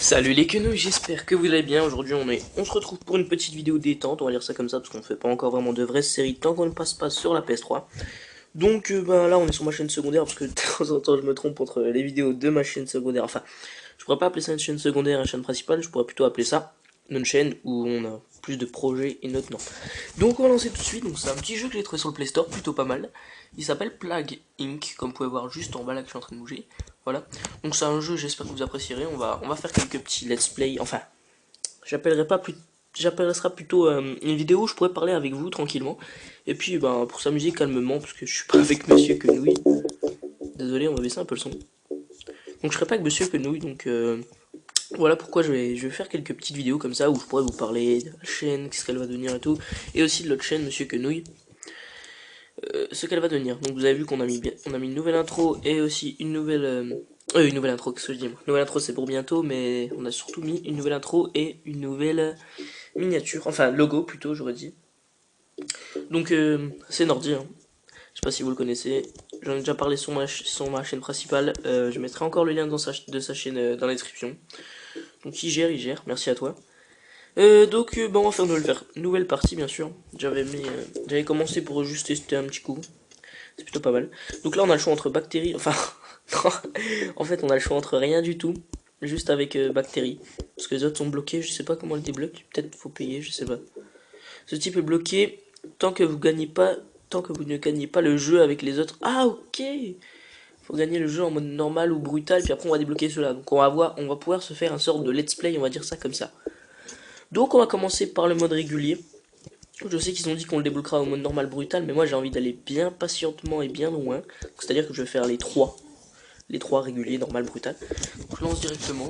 Salut les quenouilles, j'espère que vous allez bien. Aujourd'hui on se retrouve pour une petite vidéo détente, on va dire ça comme ça parce qu'on fait pas encore vraiment de vraies séries tant qu'on ne passe pas sur la PS3. Donc bah, là on est sur ma chaîne secondaire parce que de temps en temps je me trompe entre les vidéos de ma chaîne secondaire. Enfin, je pourrais pas appeler ça une chaîne secondaire, une chaîne principale, je pourrais plutôt appeler ça une chaîne où on a plus de projets et notre non. Donc on va lancer tout de suite, donc c'est un petit jeu que j'ai trouvé sur le Play Store, plutôt pas mal. Il s'appelle Plague Inc, comme vous pouvez voir juste en bas là que je suis en train de bouger. Voilà. Donc c'est un jeu, j'espère que vous apprécierez. On va faire quelques petits let's play. Enfin, j'appellerai pas plus. J'appellerai ça plutôt une vidéo où je pourrais parler avec vous tranquillement. Et puis ben, pour s'amuser calmement, parce que je suis pas avec Monsieur Quenouille. Désolé, on va baisser un peu le son. Donc je serai pas avec Monsieur Quenouille, donc voilà pourquoi je vais faire quelques petites vidéos comme ça où je pourrais vous parler de la chaîne, qu'est-ce qu'elle va devenir et tout. Et aussi de l'autre chaîne, Monsieur Quenouille, ce qu'elle va devenir. Donc vous avez vu qu'on a mis une nouvelle intro et aussi une nouvelle intro, qu'est-ce que je dis moi. Une nouvelle intro c'est pour bientôt, mais on a surtout mis une nouvelle intro et une nouvelle miniature, enfin logo plutôt j'aurais dit. Donc c'est Nordi, hein. Je sais pas si vous le connaissez, j'en ai déjà parlé sur ma chaîne principale, je mettrai encore le lien de sa chaîne dans la description. Donc il gère, merci à toi. On va faire une nouvelle partie bien sûr. J'avais commencé pour juste tester un petit coup. C'est plutôt pas mal. Donc là on a le choix entre bactéries. Enfin, en fait on a le choix entre rien du tout. Juste avec bactéries. Parce que les autres sont bloqués, je sais pas comment on le débloque. Peut-être faut payer, je sais pas. Ce type est bloqué tant que vous gagnez pas. Tant que vous ne gagnez pas le jeu avec les autres. Ah ok. Faut gagner le jeu en mode normal ou brutal. Puis après on va débloquer cela. Donc on va pouvoir se faire un sort de let's play, on va dire ça comme ça. Donc on va commencer par le mode régulier. Je sais qu'ils ont dit qu'on le débloquera au mode normal brutal, mais moi j'ai envie d'aller bien patientement et bien loin. C'est-à-dire que je vais faire les trois. Les trois réguliers, normal, brutal. Donc je lance directement.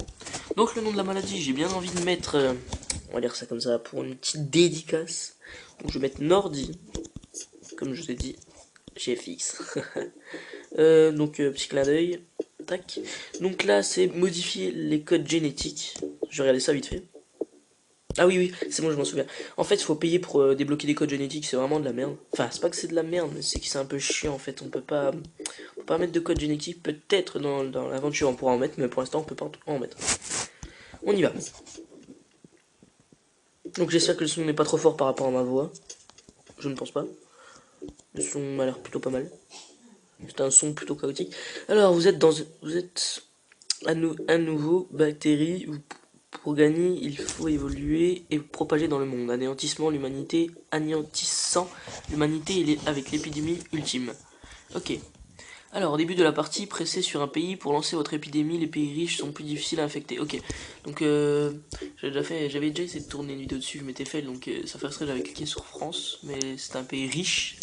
Donc le nom de la maladie, j'ai bien envie de mettre, on va dire ça comme ça, pour une petite dédicace. Donc je vais mettre Nordi, comme je vous ai dit, GFX. Petit clin d'œil. Tac. Donc là c'est modifier les codes génétiques. Je vais regarder ça vite fait. Ah oui, c'est bon, je m'en souviens. En fait, il faut payer pour débloquer des codes génétiques, c'est vraiment de la merde. Enfin, c'est pas que c'est de la merde, mais c'est que c'est un peu chiant en fait. On peut pas mettre de code génétique. Peut-être dans l'aventure on pourra en mettre, mais pour l'instant on peut pas en mettre. On y va. Donc j'espère que le son n'est pas trop fort par rapport à ma voix. Je ne pense pas. Le son m'a l'air plutôt pas mal. C'est un son plutôt chaotique. Alors vous êtes à nouveau bactérie. Pour gagner, il faut évoluer et propager dans le monde. Anéantissant l'humanité avec l'épidémie ultime. Ok. Alors, au début de la partie, pressez sur un pays pour lancer votre épidémie. Les pays riches sont plus difficiles à infecter. Ok. Donc, j'avais déjà essayé de tourner une vidéo dessus. Je m'étais fait, donc ça fait j'avais cliqué sur France, mais c'est un pays riche.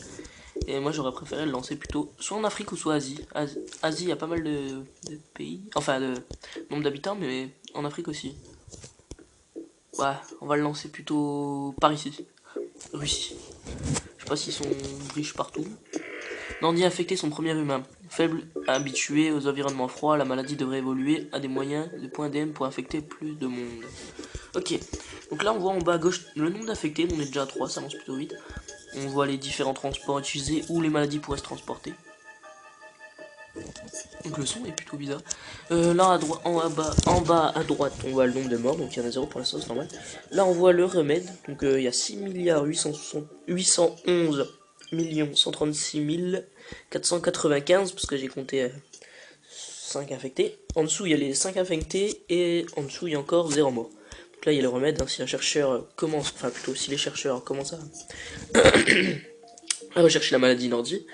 Et moi, j'aurais préféré le lancer plutôt soit en Afrique ou soit Asie. Asie, il y a pas mal de pays, enfin de nombre d'habitants, mais en Afrique aussi. Ouais, on va le lancer plutôt par ici. Russie. Je sais pas s'ils sont riches partout. Nandi a infecté son premier humain. Faible, habitué aux environnements froids, la maladie devrait évoluer à des moyens de points DM pour infecter plus de monde. Ok, donc là on voit en bas à gauche le nombre d'infectés, on est déjà à 3, ça avance plutôt vite. On voit les différents transports utilisés où les maladies pourraient se transporter. Donc le son est plutôt bizarre. Là à droite, en bas à droite, on voit le nombre de morts, donc il y en a 0 pour l'instant, c'est normal. Là on voit le remède, donc il y a 6 811 136 495, parce que j'ai compté 5 infectés. En dessous il y a les 5 infectés, et en dessous il y a encore 0 mort. Donc là il y a le remède, hein, si un chercheur commence, enfin plutôt si les chercheurs commencent à rechercher la maladie Nordi.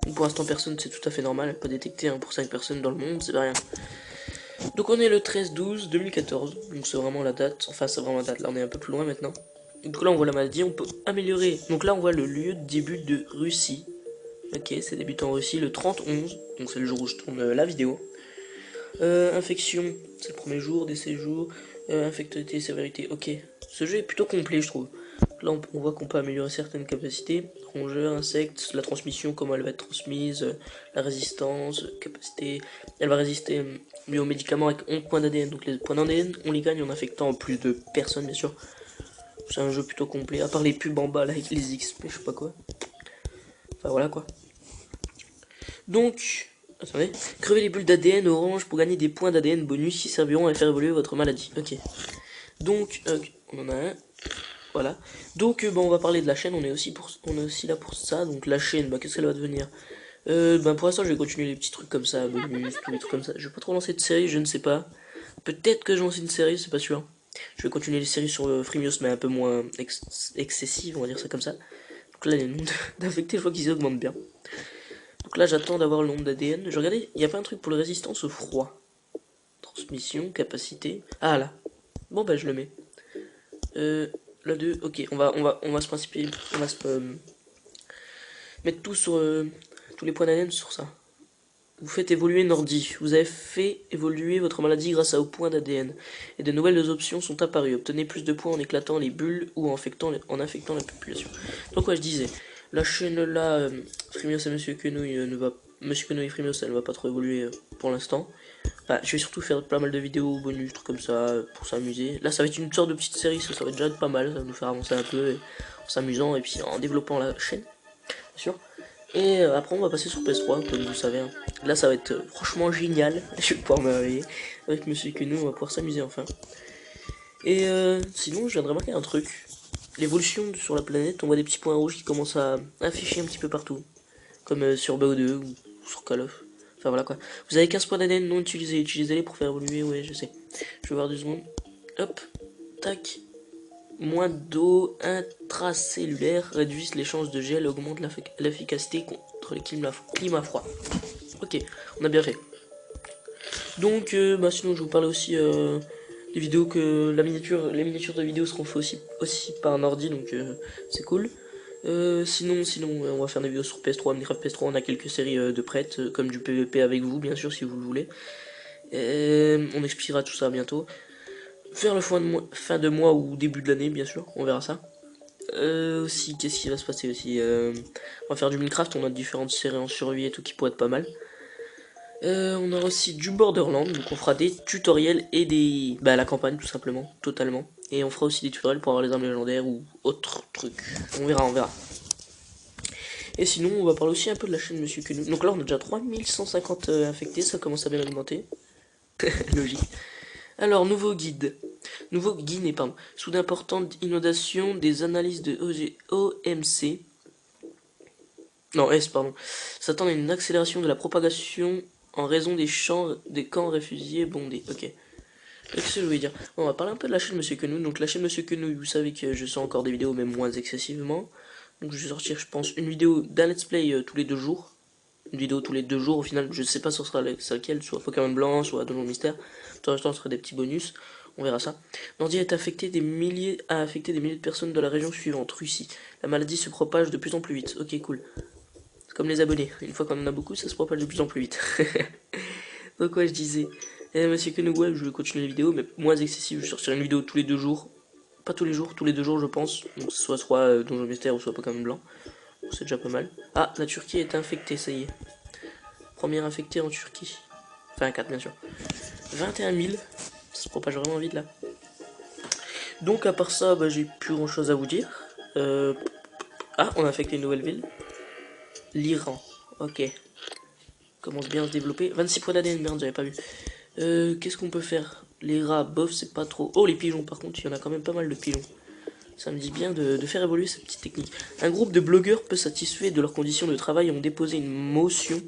Donc pour l'instant personne, c'est tout à fait normal, pas détecté hein, pour 5 personnes dans le monde, c'est pas rien. Donc on est le 13-12-2014, donc c'est vraiment la date, enfin c'est vraiment la date, là on est un peu plus loin maintenant. Donc là on voit la maladie, on peut améliorer, donc là on voit le lieu de début de Russie. Ok, c'est débuté en Russie le 30-11, donc c'est le jour où je tourne la vidéo. Infection, c'est le premier jour, des séjours, infectivité, sévérité, ok. Ce jeu est plutôt complet je trouve. Là on voit qu'on peut améliorer certaines capacités, rongeurs, insectes, la transmission, comment elle va être transmise, la résistance, capacité, elle va résister mieux aux médicaments avec 11 points d'ADN, donc les points d'ADN on les gagne en affectant plus de personnes bien sûr. C'est un jeu plutôt complet, à part les pubs en bas là avec les XP, je sais pas quoi. Enfin voilà quoi. Donc, Attendez. Crevez les bulles d'ADN orange pour gagner des points d'ADN bonus qui serviront à faire évoluer votre maladie. Ok. Donc, on en a un. Voilà. Donc, on va parler de la chaîne. On est aussi là pour ça. Donc, la chaîne, qu'est-ce qu'elle va devenir? Pour l'instant, je vais continuer les petits trucs comme ça, bonus, tous les trucs comme ça. Je vais pas trop lancer de série, je ne sais pas. Peut-être que je lance une série, c'est pas sûr. Je vais continuer les séries sur Freemios, mais un peu moins excessive, on va dire ça comme ça. Donc là, les nombres d'infectés, je vois qu'ils augmentent bien. Donc là, j'attends d'avoir le nombre d'ADN. Je regardais, il n'y a pas un truc pour la résistance au froid. Transmission, capacité. Ah là. Bon, je le mets. Là, 2. Ok, on va se principer. On va se mettre tout sur. Tous les points d'ADN sur ça. Vous faites évoluer Nordi. Vous avez fait évoluer votre maladie grâce aux points d'ADN. Et de nouvelles options sont apparues. Obtenez plus de points en éclatant les bulles ou en infectant la population. Donc ouais, je disais, la chaîne là, Freemios et Monsieur Quenouille Monsieur Quenouille et Freemios, ça ne va pas trop évoluer pour l'instant. Je vais surtout faire pas mal de vidéos bonus, trucs comme ça, pour s'amuser. Là, ça va être une sorte de petite série, ça va déjà être pas mal, ça va nous faire avancer un peu en s'amusant et puis en développant la chaîne, bien sûr. Et après on va passer sur PS3 comme vous savez. Hein. Là ça va être franchement génial. Je vais pouvoir me réveiller avec Monsieur Quenou, on va pouvoir s'amuser enfin. Et sinon je viens de remarquer un truc. L'évolution sur la planète, on voit des petits points rouges qui commencent à afficher un petit peu partout. Comme sur BO2 ou sur Call of. Enfin voilà quoi. Vous avez 15 points d'ADN non utilisés, utilisez-les pour faire évoluer, ouais je sais. Je vais voir 2 secondes. Hop, tac. Moins d'eau intracellulaire réduisent les chances de gel, augmente l'efficacité contre les climats froids. Ok, on a bien fait. Donc, sinon je vous parlais aussi des vidéos que les miniatures de vidéos seront faites aussi par un ordi, donc c'est cool. Sinon, on va faire des vidéos sur PS3, Minecraft PS3, on a quelques séries de prêtes, comme du PVP avec vous, bien sûr, si vous le voulez. On expliquera tout ça bientôt. Faire le fin de mois ou début de l'année, bien sûr, on verra ça. Aussi, qu'est-ce qui va se passer aussi on va faire du Minecraft, on a différentes séries en survie et tout qui pourraient être pas mal. On aura aussi du Borderland, donc on fera des tutoriels et des... la campagne tout simplement, totalement. Et on fera aussi des tutoriels pour avoir les armes légendaires ou autres trucs. On verra, on verra. Et sinon, on va parler aussi un peu de la chaîne Monsieur Quenou. Donc là, on a déjà 3150 infectés, ça commence à bien augmenter. Logique. Alors, nouveau guide. Nouveau Guinée, pardon. Sous d'importantes inondations, des analyses de OMC. Non, S, pardon. S'attend à une accélération de la propagation en raison des camps réfugiés bondés. Ok. Qu'est-ce que je voulais dire? Bon, on va parler un peu de la chaîne Monsieur Quenou. Donc, la chaîne Monsieur Quenou, vous savez que je sors encore des vidéos, même moins excessivement. Donc, je vais sortir, je pense, une vidéo d'un let's play tous les 2 jours. Une vidéo tous les 2 jours, au final, je sais pas ce sera laquelle, soit Pokémon Blanc, soit Donjon Mystère. Pour l'instant, ce sera des petits bonus. On verra ça. Nordi a affecté des milliers de personnes de la région suivante, Russie. La maladie se propage de plus en plus vite. Ok, cool. C'est comme les abonnés. Une fois qu'on en a beaucoup, ça se propage de plus en plus vite. Donc ouais, je disais. Monsieur Kenoué, je vais continuer les vidéos, mais moins excessif. Je sortirai une vidéo tous les 2 jours. Pas tous les jours, tous les 2 jours, je pense. Donc soit Donjon Mystère ou soit Pokémon Blanc. C'est déjà pas mal. Ah, la Turquie est infectée, ça y est. Première infectée en Turquie. Enfin, 4 bien sûr. 21 000. Ça se propage vraiment vite là. Donc à part ça, j'ai plus grand chose à vous dire. Ah, on a infecté une nouvelle ville. L'Iran. Ok. Commence bien à se développer. 26 points d'ADN, merde, j'avais pas vu. Qu'est-ce qu'on peut faire? Les rats, bof, c'est pas trop. Oh, les pigeons, par contre, il y en a quand même pas mal de pigeons. Ça me dit bien de faire évoluer cette petite technique. Un groupe de blogueurs peu satisfaits de leurs conditions de travail ont déposé une motion,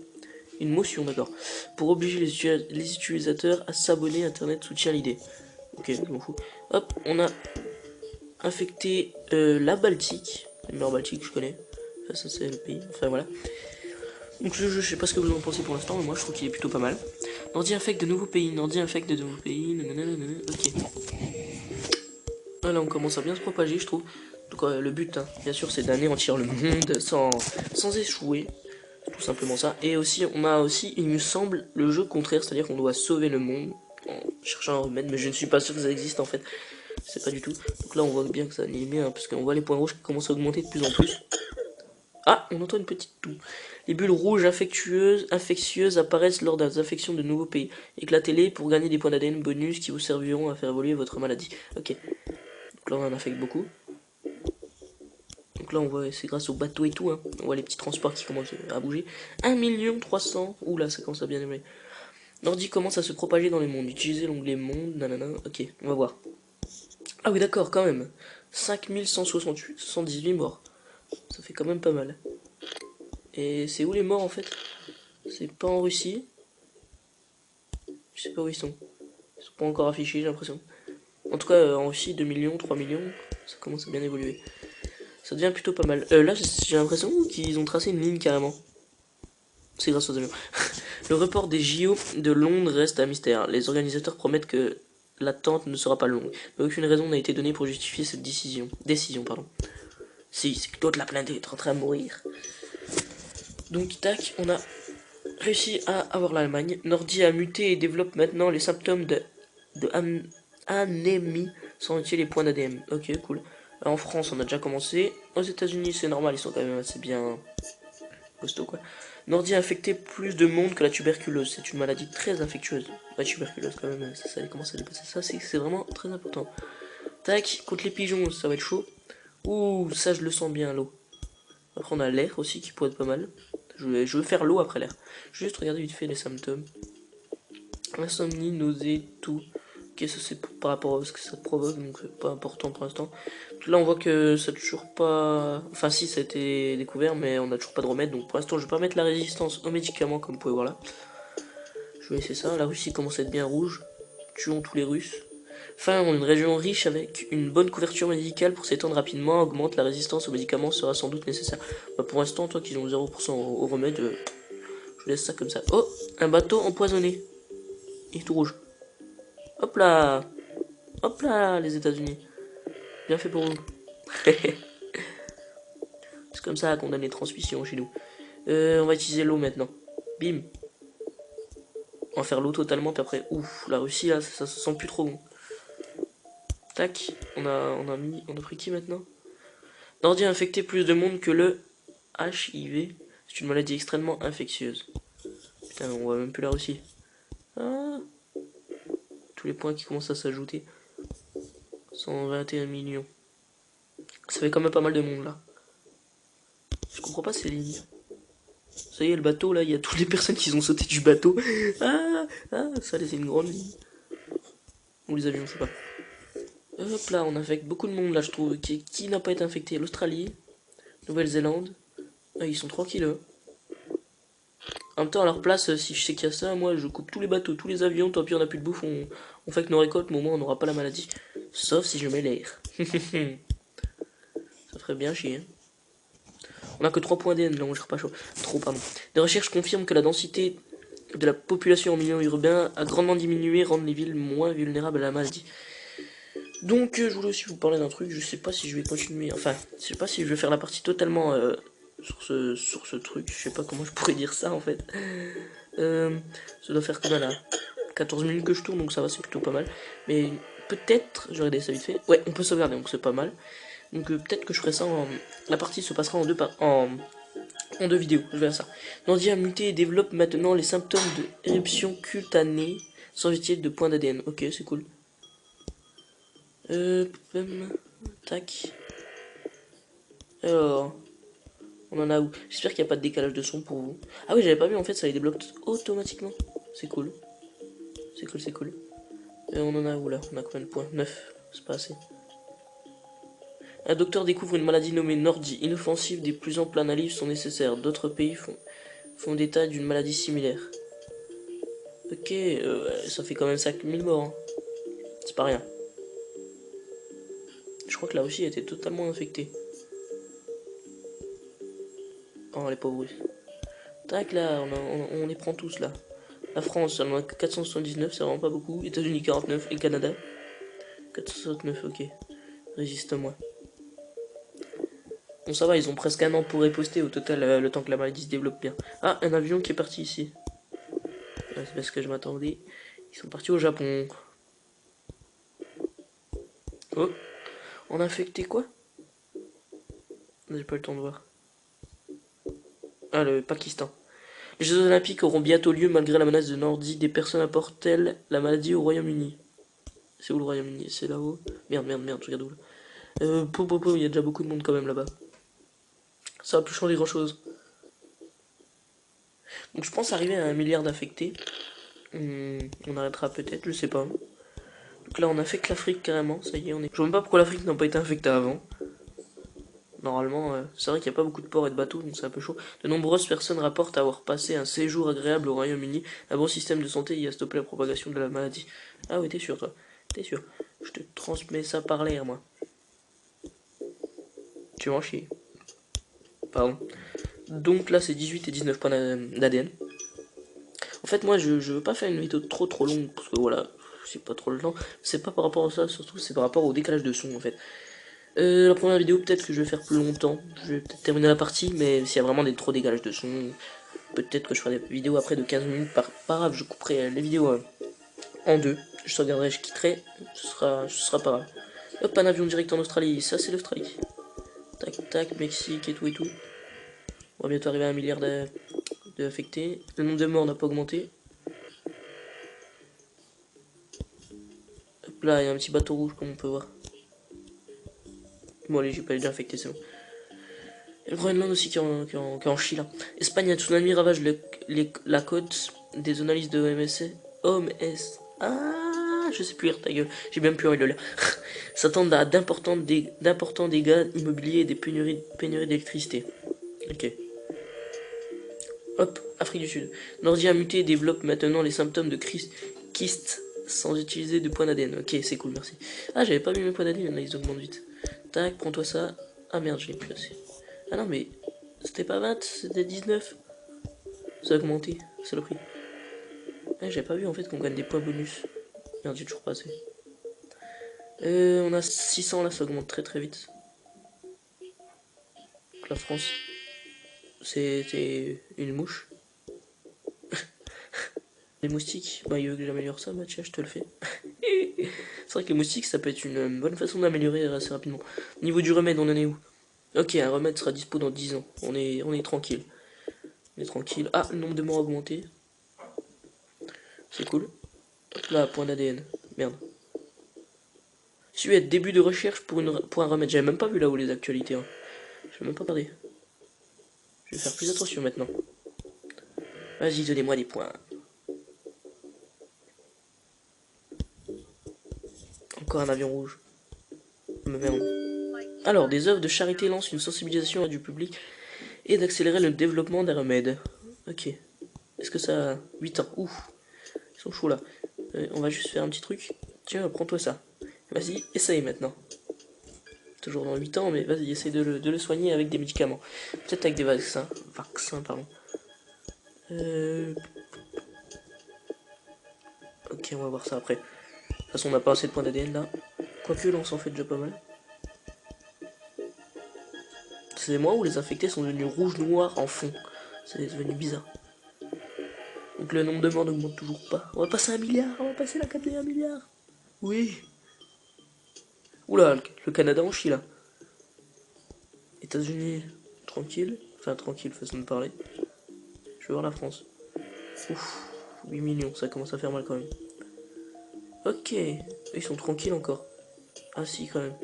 d'accord, pour obliger les utilisateurs à s'abonner. Internet soutient l'idée. Ok, je m'en fous. Hop, on a infecté la Baltique. La mer Baltique, je connais. Enfin, ça, c'est le pays. Enfin, voilà. Donc, je sais pas ce que vous en pensez pour l'instant, mais moi, je trouve qu'il est plutôt pas mal. Nordi infecte de nouveaux pays. Nordi infecte de nouveaux pays. Nanana. Ok. Là, on commence à bien se propager, je trouve. Donc, le but, hein, bien sûr, c'est d'anéantir le monde sans échouer. Tout simplement ça. Et aussi, on a aussi, il me semble, le jeu contraire, c'est-à-dire qu'on doit sauver le monde en cherchant un remède, mais je ne suis pas sûr que ça existe en fait. C'est pas du tout. Donc là, on voit bien que ça animé, hein, parce qu'on voit les points rouges qui commencent à augmenter de plus en plus. Ah, on entend une petite toux. Les bulles rouges infectieuses apparaissent lors des infections de nouveaux pays. Éclatez-les pour gagner des points d'ADN bonus qui vous serviront à faire évoluer votre maladie. Ok. Donc là, on en infecte beaucoup. Donc là, on voit, c'est grâce au bateau et tout, hein. On voit les petits transports qui commencent à bouger. 1 300 000. Oula, ça commence à bien évoluer. L'ordi commence à se propager dans les mondes. Utilisez l'onglet monde, nanana. Ok, on va voir. Ah oui, d'accord, quand même. 5178 morts. Ça fait quand même pas mal. Et c'est où les morts en fait? C'est pas en Russie. Je sais pas où ils sont. Ils sont pas encore affichés, j'ai l'impression. En tout cas, en Russie, 2 millions, 3 millions. Ça commence à bien évoluer. Ça devient plutôt pas mal. Là, j'ai l'impression qu'ils ont tracé une ligne carrément. C'est grâce aux avions. Le report des JO de Londres reste un mystère. Les organisateurs promettent que l'attente ne sera pas longue. Mais aucune raison n'a été donnée pour justifier cette décision. Pardon. Si, c'est que toute la planète est en train de mourir. Donc, tac, on a réussi à avoir l'Allemagne. Nordi a muté et développe maintenant les symptômes de anémie sans utiliser les points d'ADM. Ok, cool. En France, on a déjà commencé. Aux États-Unis, c'est normal, ils sont quand même assez bien costaud quoi. Nordi a infecté plus de monde que la tuberculose. C'est une maladie très infectieuse. La tuberculose quand même, ça commence à dépasser ça, c'est vraiment très important. Tac, contre les pigeons, ça va être chaud. Ouh, ça je le sens bien l'eau. Après on a l'air aussi qui pourrait être pas mal. Je veux faire l'eau après l'air. Je vais juste regarder vite fait les symptômes. Insomnie, nausée, tout. Ok, ça c'est par rapport à ce que ça provoque, donc pas important pour l'instant. Là on voit que ça toujours pas... Enfin si, ça a été découvert, mais on a toujours pas de remède, donc pour l'instant je vais pas mettre la résistance aux médicaments comme vous pouvez voir là. Je vais laisser ça, la Russie commence à être bien rouge. Tuons tous les Russes. Enfin, on a une région riche avec une bonne couverture médicale pour s'étendre rapidement, augmente la résistance aux médicaments sera sans doute nécessaire. Bah, pour l'instant, toi qui ont 0% au remède, je laisse ça comme ça. Oh, un bateau empoisonné. Il est tout rouge. Hop là. Hop là, les États-Unis. Bien fait pour vous. C'est comme ça qu'on donne les transmissions chez nous. On va utiliser l'eau maintenant. Bim. On va faire l'eau totalement, puis après, ouf, la Russie là, ça se sent plus trop bon. Tac, on a pris qui maintenant? Nordi a infecté plus de monde que le HIV. C'est une maladie extrêmement infectieuse. Putain, on voit même plus la Russie. Ah, tous les points qui commencent à s'ajouter. 121 millions. Ça fait quand même pas mal de monde là. Je comprends pas ces lignes. Ça y est, le bateau là, il y a toutes les personnes qui ont sauté du bateau. Ah, ça c'est une grande ligne. Ou les avions, je sais pas. Hop là, on infecte beaucoup de monde là, je trouve. Qui n'a pas été infecté? L'Australie, Nouvelle-Zélande. Ah, ils sont tranquilles. Hein. En même temps, à leur place, si je sais qu'il y a ça, moi je coupe tous les bateaux, tous les avions, tant pis on a plus de bouffe, on fait que nos récoltes, mais au moins on n'aura pas la maladie. Sauf si je mets l'air. Ça ferait bien chier. Hein. On a que 3 points d'ADN, là on gère pas chaud. Trop, pardon. Des recherches confirment que la densité de la population en milieu urbain a grandement diminué, rendant les villes moins vulnérables à la maladie. Donc je voulais aussi vous parler d'un truc, je sais pas si je vais continuer, enfin, je sais pas si je vais faire la partie totalement sur ce truc, je sais pas comment je pourrais dire ça en fait. Ça doit faire combien là 14 minutes que je tourne, donc ça va, c'est plutôt pas mal. Mais peut-être, je vais regarder ça vite fait. Ouais, on peut sauvegarder, donc c'est pas mal. Donc peut-être que je ferai ça en... La partie se passera en deux vidéos, je vais faire ça. Nordi a muté et développe maintenant les symptômes de éruption cutanée sans utiliser de points d'ADN. Ok, c'est cool. Tac. Alors, on en a où? J'espère qu'il n'y a pas de décalage de son pour vous. Ah oui, j'avais pas vu, en fait, ça les débloque automatiquement. C'est cool. C'est cool, c'est cool. Et on en a où là? On a combien de points? 9. C'est pas assez. Un docteur découvre une maladie nommée Nordi. Inoffensive, des plus amples analyses sont nécessaires. D'autres pays font état d'une maladie similaire. Ok, ça fait quand même 5000 morts. Hein. C'est pas rien. Je crois que la Russie a été totalement infectée. Oh, les pauvres Russes. Tac, là, on les prend tous, là. La France, on en a 479, c'est vraiment pas beaucoup. États-Unis, 49. Et Canada, 469, ok. Résiste-moi. Bon, ça va, ils ont presque un an pour riposter au total, le temps que la maladie se développe bien. Ah, un avion qui est parti ici. C'est parce que je m'attendais. Ils sont partis au Japon. Oh, on a infecté quoi? J'ai pas eu le temps de voir. Ah, le Pakistan. Les Jeux Olympiques auront bientôt lieu malgré la menace de Nordi. Des personnes apportent-elles la maladie au Royaume-Uni? C'est où le Royaume-Uni? C'est là-haut. Merde, je regarde où là. Il y a déjà beaucoup de monde quand même là-bas. Ça va plus changer grand chose. Donc je pense arriver à 1 milliard d'affectés. On arrêtera peut-être, je sais pas. Donc là on affecte l'Afrique carrément, ça y est, on est. Je vois même pas pourquoi l'Afrique n'a pas été infectée avant. Normalement, c'est vrai qu'il n'y a pas beaucoup de ports et de bateaux, donc c'est un peu chaud. De nombreuses personnes rapportent avoir passé un séjour agréable au Royaume-Uni. Un bon système de santé y a stoppé la propagation de la maladie. Ah oui, t'es sûr, toi. T'es sûr. Je te transmets ça par l'air, moi. Tu vas en chier. Pardon. Donc là, c'est 18 et 19 points d'ADN. En fait, moi, je veux pas faire une vidéo trop longue, parce que voilà, c'est pas trop le temps. C'est pas par rapport à ça, surtout, c'est par rapport au décalage de son, en fait. La première vidéo, peut-être que je vais faire plus longtemps. Je vais peut-être terminer la partie, mais s'il y a vraiment des trop décalages de son, peut-être que je ferai des vidéos après de 15 minutes. Pas grave, je couperai les vidéos en deux. Je sauvegarderai, je quitterai, ce sera pas grave. Hop, un avion direct en Australie, ça c'est l'Australie. Tac, tac, Mexique et tout et tout. On va bientôt arriver à 1 milliard d'affectés. Le nombre de morts n'a pas augmenté. Hop là, il y a un petit bateau rouge comme on peut voir. Bon allez, j'ai pas les déjà infecté, c'est bon. Et le Groenland aussi qui est en chie là. Espagne, un tsunami ravage la côte. Des analyses de OMS. Ah, je sais plus lire ta gueule. J'ai bien plus envie de le lire. S'attendent à d'importants dégâts immobiliers et des pénuries d'électricité. Ok. Hop, Afrique du Sud. Nordia muté développe maintenant les symptômes de kyste sans utiliser de points d'ADN. Ok, c'est cool, merci. Ah, j'avais pas mis mes points d'ADN, là ils augmentent vite. Tac, prends-toi ça. Ah merde, j'ai plus assez. Ah non, mais c'était pas 20, c'était 19. Ça a augmenté, c'est le prix. J'avais pas vu en fait qu'on gagne des points bonus. Merde, j'ai toujours pas assez. On a 600 là, ça augmente très vite. Donc, la France, c'est une mouche. Les moustiques, bah il veut que j'améliore ça, bah tiens, je te le fais. C'est vrai que les moustiques, ça peut être une bonne façon d'améliorer assez rapidement. Au niveau du remède, on en est où? Ok, un remède sera dispo dans 10 ans. On est tranquille. On est tranquille. Ah, le nombre de morts a augmenté. C'est cool. Hop là, point d'ADN. Merde. Suède, début de recherche pour un remède. J'avais même pas vu là-haut les actualités. Hein. Je vais même pas regardé. Je vais faire plus attention maintenant. Vas-y, donnez-moi des points. Encore un avion rouge. Mais merde. Alors, des œuvres de charité lancent une sensibilisation du public et d'accélérer le développement des remèdes. Ok. Est-ce que ça a 8 ans? Ouh. Ils sont chauds là. On va juste faire un petit truc. Tiens, prends-toi ça. Vas-y, essaye maintenant. Toujours dans 8 ans, mais vas-y, essaye de le soigner avec des médicaments. Peut-être avec des vaccins. Pardon. Ok, on va voir ça après. De toute façon, on n'a pas assez de points d'ADN là. Quoique, là, on s'en fait déjà pas mal. C'est moi où les infectés sont devenus rouge-noir en fond. C'est devenu bizarre. Donc le nombre de morts n'augmente toujours pas. On va passer à 1 milliard, on va passer la 4 milliard. Oui. Oula, le Canada en chie là. États-Unis, tranquille. Enfin, tranquille, façon de parler. Je vais voir la France. Ouf, 8 millions, ça commence à faire mal quand même. Ok, ils sont tranquilles encore. Ah si, quand même.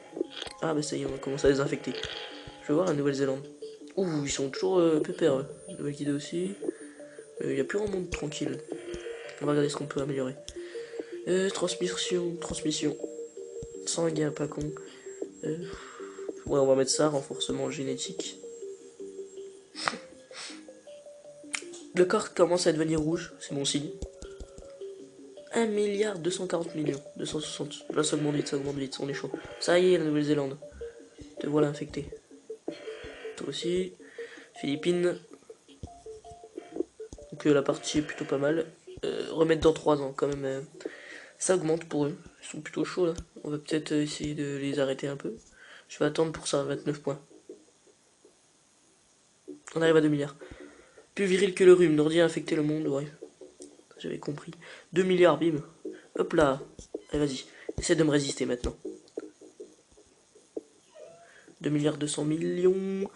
Ah bah ça y est, on commence à les infecter. Je vais voir la Nouvelle-Zélande. Ouh, ils sont toujours pépères. Nouvelle-Guinée aussi. Il n'y a plus grand monde tranquille. On va regarder ce qu'on peut améliorer. Transmission. Sanguin, pas con. Ouais, on va mettre ça, renforcement génétique. Le corps commence à devenir rouge, c'est bon signe. 1 milliard 240 millions, 260. Là, ça augmente vite, on est chaud. Ça y est, la Nouvelle-Zélande. Te voilà infecté. Toi aussi. Philippines. Donc la partie est plutôt pas mal. Remettre dans 3 ans, quand même. Ça augmente pour eux. Ils sont plutôt chauds là. On va peut-être essayer de les arrêter un peu. Je vais attendre pour ça, 29 points. On arrive à 2 milliards. Plus viril que le rhume, Nordi a infecté le monde, ouais. J'avais compris. 2 milliards, bim. Hop là. Allez, vas-y. Essaie de me résister maintenant. 2 milliards 200 millions.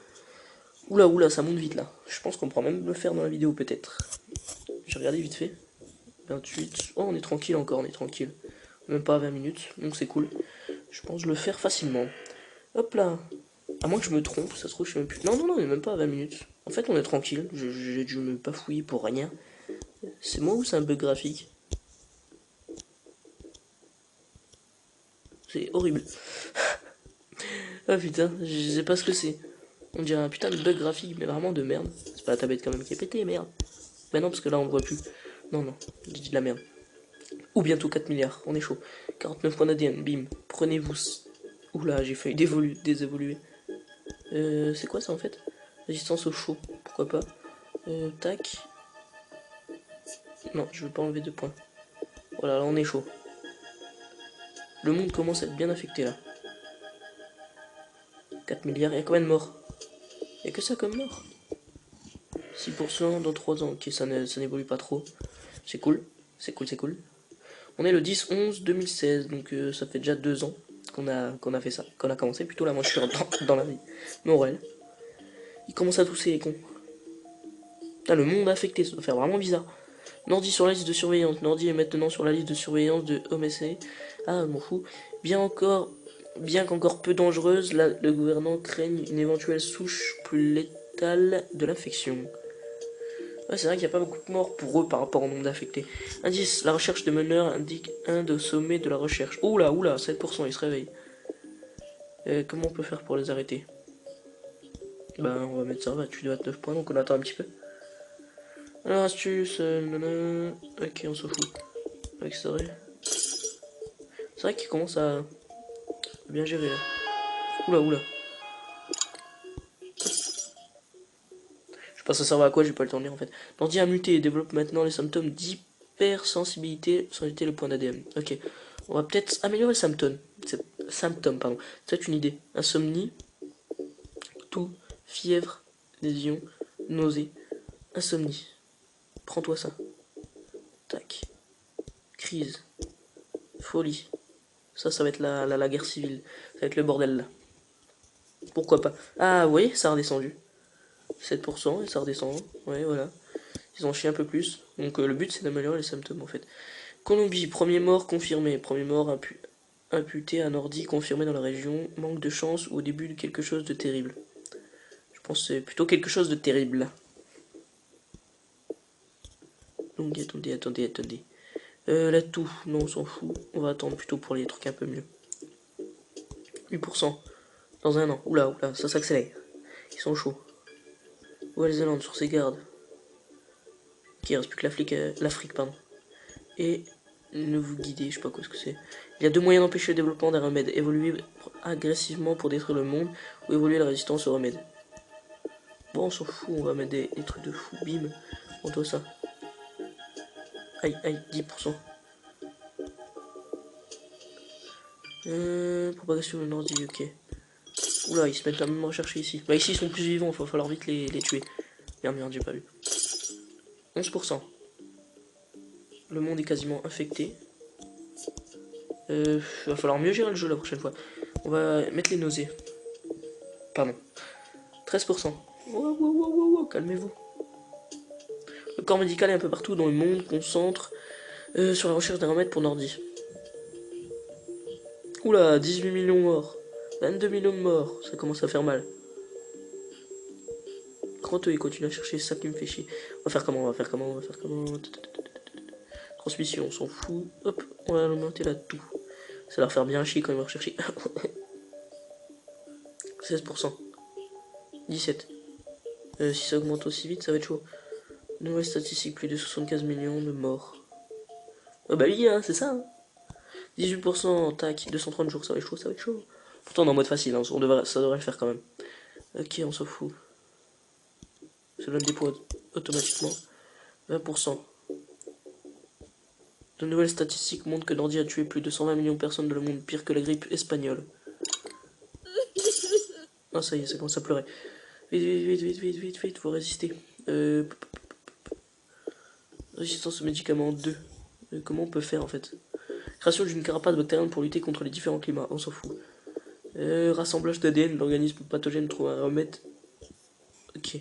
Oula, ça monte vite là. Je pense qu'on pourra même le faire dans la vidéo peut-être. J'ai regardé vite fait. 28. Oh, on est tranquille encore, on est tranquille. Même pas à 20 minutes, donc c'est cool. Je pense le faire facilement. Hop là. À moins que je me trompe, ça se trouve, je sais même plus. Non, non, non, on est même pas à 20 minutes. En fait, on est tranquille. J'ai dû me bafouiller pour rien. C'est moi ou c'est un bug graphique? C'est horrible. Ah putain, je sais pas ce que c'est. On dirait un putain de bug graphique, mais vraiment de merde. C'est pas la tablette quand même qui est pétée, merde. Bah non, parce que là on le voit plus. Non, non, j'ai dit de la merde. Ou bientôt 4 milliards, on est chaud. 49 points d'ADN, bim. Prenez-vous. Oula, j'ai failli désévoluer. C'est quoi ça en fait? Résistance au chaud, pourquoi pas. Tac. Non, je veux pas enlever 2 points. Voilà, là on est chaud. Le monde commence à être bien affecté là. 4 milliards, il y a combien de morts? Il y a que ça comme mort. 6% dans 3 ans, ok, ça n'évolue pas trop. C'est cool, c'est cool, c'est cool. On est le 10-11-2016, donc ça fait déjà 2 ans qu'on a fait ça, qu'on a commencé plutôt l'aventure dans la vie. Morel. Il commence à tousser les cons. Putain, le monde affecté, ça doit faire vraiment bizarre. Nordi sur la liste de surveillance. Nordi est maintenant sur la liste de surveillance de OMSA. Ah, je m'en fous. Bien qu'encore peu dangereuse, le gouvernant craigne une éventuelle souche plus létale de l'infection. Ouais, c'est vrai qu'il n'y a pas beaucoup de morts pour eux par rapport au nombre d'affectés. Indice, la recherche des meneurs indique un de sommet de la recherche. Oula, oula, 7%, ils se réveillent. Comment on peut faire pour les arrêter? Ben, on va mettre ça, bah, tu dois 9 points, donc on attend un petit peu. Alors, astuce, ok, on s'en fout. Avec ça, c'est vrai qu'il commence à bien gérer là. Oula, oula. Je sais pas ça servait à quoi, j'ai pas le temps de lire en fait. L'ordi a muté et développe maintenant les symptômes d'hypersensibilité sans éviter le point d'ADN. Ok. On va peut-être améliorer le symptôme. Symptôme, pardon. C'est une idée. Insomnie, toux, fièvre, lésions, nausées, insomnie. Prends-toi ça. Tac. Crise. Folie. Ça va être la guerre civile. Ça va être le bordel là. Pourquoi pas. Ah, vous voyez, ça a redescendu. 7% et ça redescend. Ouais, voilà. Ils ont chié un peu plus. Donc le but c'est d'améliorer les symptômes en fait. Colombie, premier mort confirmé. Premier mort imputé à Nordi confirmé dans la région. Manque de chance ou au début de quelque chose de terrible. Je pense que c'est plutôt quelque chose de terrible. Donc attendez. La toux, non on s'en fout. On va attendre plutôt pour les trucs un peu mieux. 8% dans un an. Oula, oula, ça s'accélère. Ils sont chauds. Nouvelle-Zélande sur ses gardes. Ok, il reste plus que l'Afrique, pardon. Et ne vous guidez, je sais pas quoi ce que c'est. Il y a deux moyens d'empêcher le développement d'un remède. Évoluer agressivement pour détruire le monde ou évoluer la résistance au remède. Bon, on s'en fout, on va mettre des trucs de fou. Bim, on doit ça. Aïe, aïe, 10%. Propagation de Nordi, ok. Oula, ils se mettent à même rechercher ici. Bah ici ils sont plus vivants, il va falloir vite les tuer. Merde, j'ai pas vu. 11%. Le monde est quasiment infecté. Va falloir mieux gérer le jeu la prochaine fois. On va mettre les nausées. Pardon. 13%. Wow, calmez-vous. Le corps médical est un peu partout dans le monde, concentre sur la recherche d'un remède pour Nordi. Oula, 18 millions morts. 22 millions de morts, ça commence à faire mal. Crotteux, il continue à chercher, c'est ça qui me fait chier. On va faire comment? Transmission, on s'en fout. Hop, on va augmenter la toux. Ça va leur faire bien chier quand ils vont rechercher. 16%. 17. Si ça augmente aussi vite, ça va être chaud. Nouvelle statistique, plus de 75 millions de morts. Oh bah oui, hein, c'est ça. Hein. 18%, tac, 230 jours, ça va être chaud, ça va être chaud. Pourtant, on est en mode facile, hein, ça devrait le faire quand même. Ok, on s'en fout. Ça donne des points automatiquement. 20%. De nouvelles statistiques montrent que Nordi a tué plus de 120 millions de personnes dans le monde, pire que la grippe espagnole. Ah, ça y est, ça commence à pleurer. Vite, faut résister. Résistance aux médicaments 2. Comment on peut faire en fait? Création d'une carapace bactérienne pour lutter contre les différents climats, on s'en fout. Rassemblage d'ADN, l'organisme pathogène trouve un remède. Ok.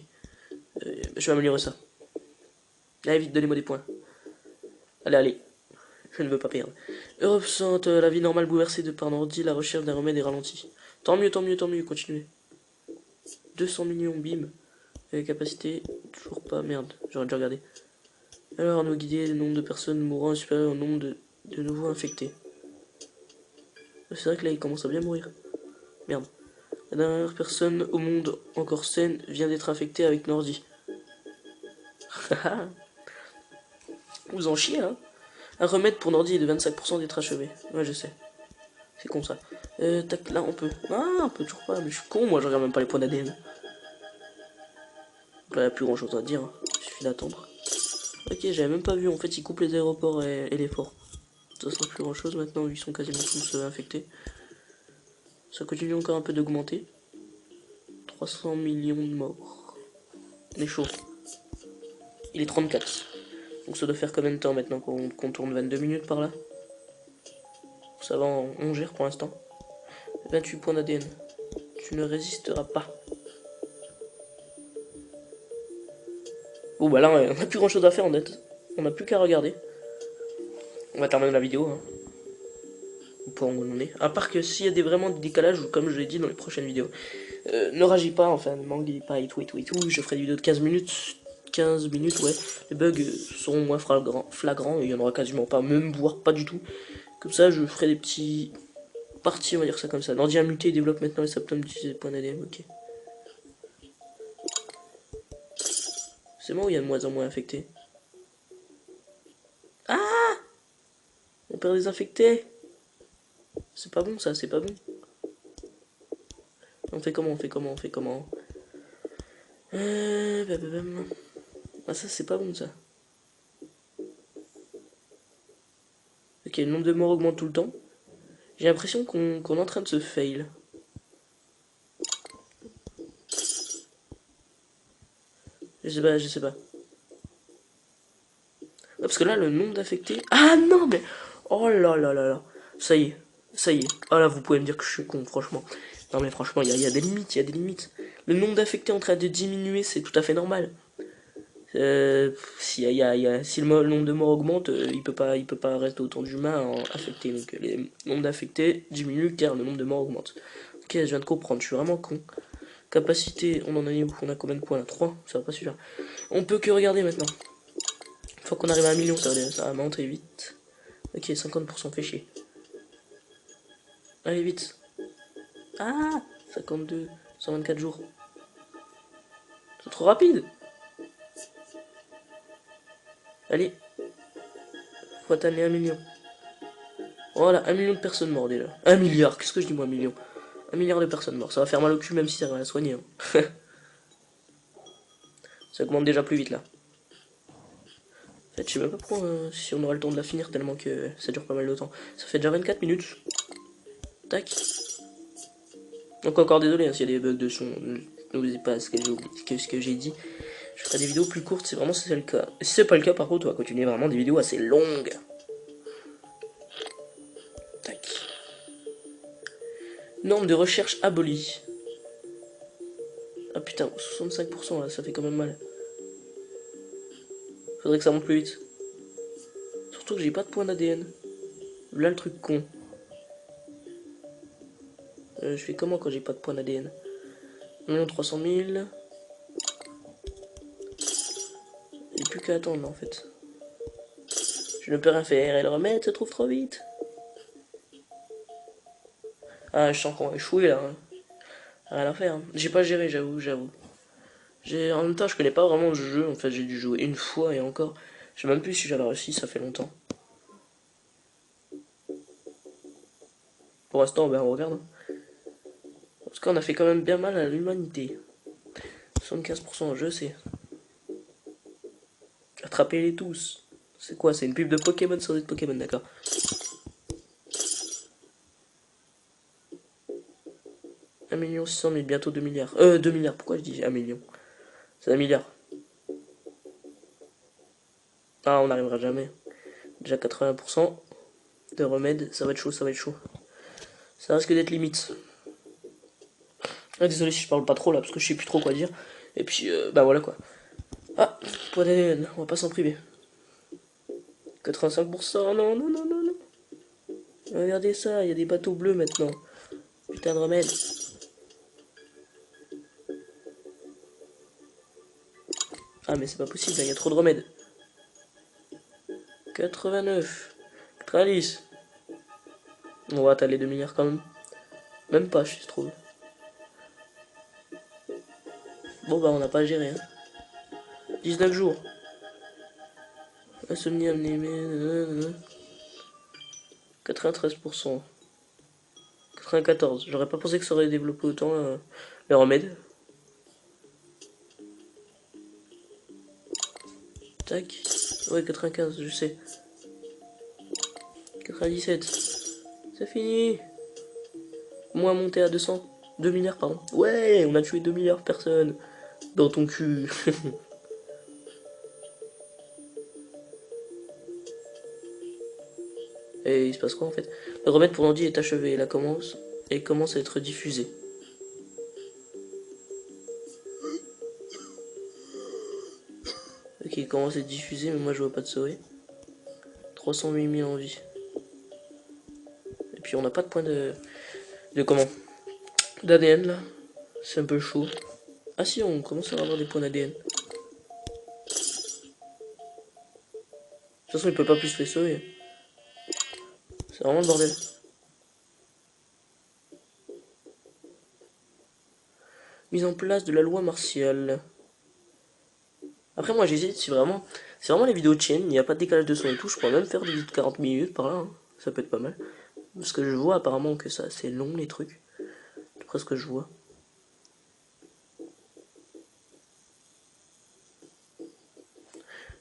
Je vais améliorer ça. Allez vite, donnez-moi des points. Allez. Je ne veux pas perdre. Europe sente la vie normale bouleversée de par Nordi, la recherche d'un remède est ralentie. Tant mieux, continuez. 200 millions, bim. Capacité, toujours pas, merde, j'aurais dû regarder. Alors, nous guider, le nombre de personnes mourant est supérieur au nombre de nouveaux infectés. C'est vrai que là, il commence à bien mourir. Merde. La dernière personne au monde encore saine vient d'être infectée avec Nordi. Vous en chiez, hein. Un remède pour Nordi est de 25% d'être achevé. Ouais, je sais. C'est con ça. Tac, là on peut. Ah, on peut toujours pas, mais je suis con, moi je regarde même pas les points d'ADN. Donc là, il n'y a plus grand chose à dire, hein. Il suffit d'attendre. Ok, j'avais même pas vu, en fait, ils coupent les aéroports et les ports. Ça sera plus grand chose maintenant, ils sont quasiment tous infectés. Ça continue encore un peu d'augmenter. 300 millions de morts. On est chaud. Il est 34. Donc ça doit faire combien de temps maintenant qu'on tourne 22 minutes par là? Ça va, on gère pour l'instant. 28 points d'ADN. Tu ne résisteras pas. Bon bah là, on n'a plus grand chose à faire en net. On n'a plus qu'à regarder. On va terminer la vidéo. Hein. Pour où on est. À part que s'il y a vraiment des décalages, ou comme je l'ai dit dans les prochaines vidéos, ne réagis pas, enfin, ne m'engueulez pas et tout et tout et tout. Je ferai des vidéos de 15 minutes. 15 minutes, ouais. Les bugs seront moins flagrants et il y en aura quasiment pas, même voire pas du tout. Comme ça, je ferai des petits parties, on va dire ça comme ça. Nordi a muté, développe maintenant les symptômes du point d'ADN, ok. C'est moi où il y a de moins en moins infectés. Ah, on perd des infectés. C'est pas bon ça, c'est pas bon. On fait comment, on fait comment, on fait comment Ah ça c'est pas bon ça. Ok, le nombre de morts augmente tout le temps. J'ai l'impression qu'on est en train de se fail. Je sais pas, je sais pas. Ah, parce que là, le nombre d'affectés... Ah non, mais... Oh là là là là. Ça y est, ça y est. Ah là, vous pouvez me dire que je suis con, franchement. Non mais franchement, il y a des limites, il y a des limites. Le nombre d'affectés en train de diminuer, c'est tout à fait normal. Si le nombre de morts augmente, il peut pas rester autant d'humains affectés. Donc le nombre d'affectés diminue car le nombre de morts augmente. Ok, je viens de comprendre, je suis vraiment con. Capacité, on en a où? On a combien de points là? 3, ça va pas suffire. On peut que regarder maintenant. Une fois qu'on arrive à 1 million, ça va monter vite. Ok, 50%, fait chier. Allez, vite. Ah, 52, 124 jours. C'est trop rapide. Allez, faut atteindre les 1 million. Voilà, 1 million de personnes mortes déjà. 1 milliard, qu'est-ce que je dis moi, 1 million? 1 milliard de personnes mortes, ça va faire mal au cul même si ça va la soigner. Hein. Ça augmente déjà plus vite là. En fait, je sais même pas pourquoi, si on aura le temps de la finir tellement que ça dure pas mal de temps. Ça fait déjà 24 minutes. Tac. Donc encore désolé hein, s'il y a des bugs de son. N'oubliez pas ce que j'ai dit. Je ferai des vidéos plus courtes, c'est vraiment si c'est le cas. Si c'est pas le cas, par contre, on va continuer vraiment des vidéos assez longues. Tac. Norme de recherche abolie. Ah putain, 65% là, ça fait quand même mal. Faudrait que ça monte plus vite. Surtout que j'ai pas de point d'ADN. Là le truc con. Je fais comment quand j'ai pas de point d'ADN? 1 300 000. J'ai plus qu'à attendre en fait. Je ne peux rien faire et le remède se trouve trop vite. Ah, je sens qu'on va échouer là. Hein. Rien à faire. Hein. J'ai pas géré, j'avoue. En même temps, je connais pas vraiment le jeu. En fait, j'ai dû jouer une fois et encore. Je sais même plus si j'avais réussi, ça fait longtemps. Pour l'instant, ben, on regarde. Hein. Parce qu'on a fait quand même bien mal à l'humanité. 75%, je sais. Attrapez-les tous. C'est quoi? C'est une pub de Pokémon sans être Pokémon, d'accord. 1 600 000, bientôt 2 milliards. 2 milliards, pourquoi je dis 1 million? C'est 1 milliard. Ah, on n'arrivera jamais. Déjà 80% de remèdes, ça va être chaud, ça va être chaud. Ça risque d'être limite. Ah, désolé si je parle pas trop là, parce que je sais plus trop quoi dire. Et puis, bah voilà quoi. Ah, point d'ADN, on va pas s'en priver. 85%, non, non, non, non, non. Regardez ça, il y a des bateaux bleus maintenant. Putain de remède. Ah mais c'est pas possible, il y a trop de remèdes. 89. 90. On va atteindre les 2 milliards quand même. Même pas, je trouve. Bon bah on n'a pas à gérer. Hein. 19 jours. Insomnie anémie. 93%. 94. J'aurais pas pensé que ça aurait développé autant les remèdes. Tac. Ouais, 95, je sais. 97. C'est fini. Moins monté à 200. 2 milliards, pardon. Ouais, on a tué 2 milliards de personnes. Dans ton cul. Et il se passe quoi en fait? Le remède pour Andy est achevé et commence à être diffusé. Ok, il commence à être diffusé, mais moi je vois pas de souris. 308 000 en vie. Et puis on n'a pas de point de comment? D'ADN là. C'est un peu chaud. Ah si, on commence à avoir des points d'ADN. De toute façon, il peut pas plus se sauver. C'est vraiment le bordel. Mise en place de la loi martiale. Après, moi j'hésite si vraiment. C'est vraiment les vidéos de chaîne, il n'y a pas de décalage de son et tout. Je pourrais même faire des vidéos de 40 minutes par là. Hein. Ça peut être pas mal. Parce que je vois apparemment que ça c'est long les trucs. D'après ce que je vois.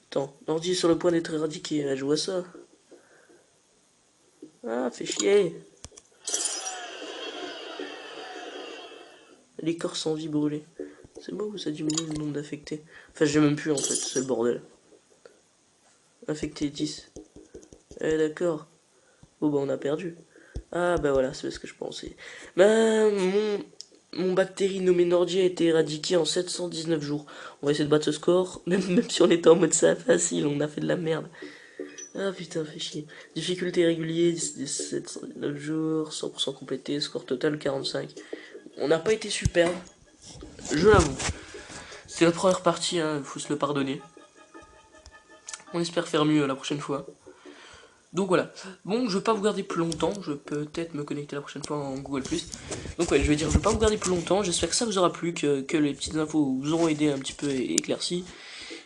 Attends, l'ordi est sur le point d'être éradiqué. Je vois ça. Ah, fait chier. Les corps sans vie brûlés. C'est beau où ça diminue le nombre d'affectés. Enfin, j'ai même plus en fait, c'est le bordel. Infecté 10. Eh d'accord. Bon bah on a perdu. Ah bah voilà, c'est ce que je pensais. Bah mon bactérie nommée Nordi a été éradiquée en 719 jours. On va essayer de battre ce score, même si on était en mode ça facile, on a fait de la merde. Ah putain, fait chier. Difficulté régulier, 709 jours, 100% complété, score total 45. On n'a pas été superbe, je l'avoue. C'est la première partie, hein, faut se le pardonner. On espère faire mieux la prochaine fois. Donc voilà. Bon, je vais pas vous garder plus longtemps. Je vais peut-être me connecter la prochaine fois en Google+. Donc ouais, je vais dire, je vais pas vous garder plus longtemps. J'espère que ça vous aura plu, que les petites infos vous auront aidé un petit peu et éclairci.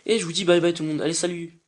Et je vous dis bye bye tout le monde. Allez, salut!